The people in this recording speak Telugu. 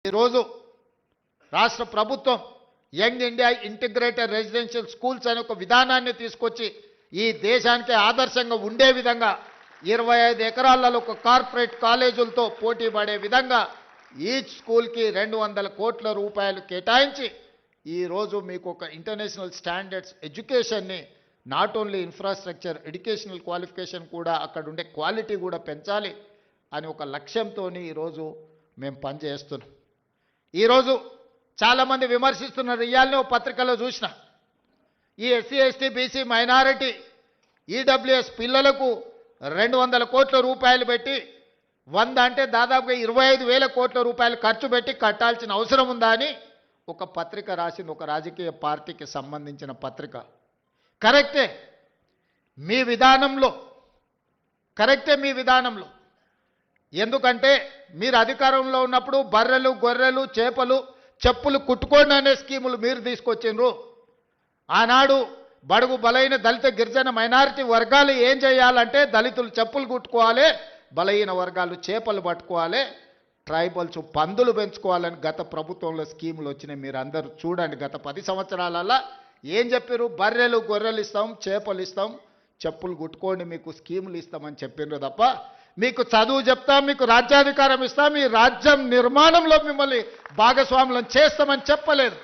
ఈరోజు రాష్ట్ర ప్రభుత్వం young India integrated residential schools అనే ఒక విధానాన్ని తీసుకొచ్చి ఈ దేశానికి ఆదర్శంగా ఉండే విధంగా 25 ఎకరాలలో ఒక కార్పొరేట్ కాలేజీలతో పోటీ పడే విధంగా ఈచ్ స్కూల్కి 200 కోట్ల రూపాయలు కేటాయించి ఈరోజు మీకు ఒక ఇంటర్నేషనల్ స్టాండర్డ్స్ ఎడ్యుకేషన్ని not only infrastructure educational qualification కూడా అక్కడ ఉండే క్వాలిటీ కూడా పెంచాలి అని ఒక లక్ష్యంతో ఈరోజు మేము పనిచేస్తున్నాం. ఈరోజు చాలామంది విమర్శిస్తున్నారు. ఇవాళనే ఒక పత్రికలో చూసిన ఈ SC ST BC minority EWS పిల్లలకు 200 కోట్ల రూపాయలు పెట్టి 100 అంటే దాదాపుగా 25,000 కోట్ల రూపాయలు ఖర్చు పెట్టి కట్టాల్సిన అవసరం ఉందా అని ఒక పత్రిక రాసింది. ఒక రాజకీయ పార్టీకి సంబంధించిన పత్రిక. కరెక్టే మీ విధానంలో, ఎందుకంటే మీరు అధికారంలో ఉన్నప్పుడు బర్రెలు గొర్రెలు చేపలు చెప్పులు కుట్టుకోండి అనే స్కీములు మీరు తీసుకొచ్చిండ్రు. ఆనాడు బడుగు బలైన దళిత గిరిజన మైనారిటీ వర్గాలు ఏం చేయాలంటే దళితులు చెప్పులు కుట్టుకోవాలి, బలహీన వర్గాలు చేపలు పట్టుకోవాలి, ట్రైబల్స్ పందులు పెంచుకోవాలని గత ప్రభుత్వంలో స్కీములు వచ్చినాయి. మీరు అందరూ చూడండి. గత 10 సంవత్సరాలలో ఏం చెప్పారు? బర్రెలు గొర్రెలు ఇస్తాం, చేపలు ఇస్తాం, చెప్పులు కుట్టుకోండి, మీకు స్కీములు ఇస్తామని చెప్పిండ్రు తప్ప మీకు చదువు చెప్తాం, మీకు రాజ్యాధికారం ఇస్తాం, మీ రాజ్యం నిర్మాణంలో మిమ్మల్ని భాగస్వాములను చేస్తామని చెప్పలేదు.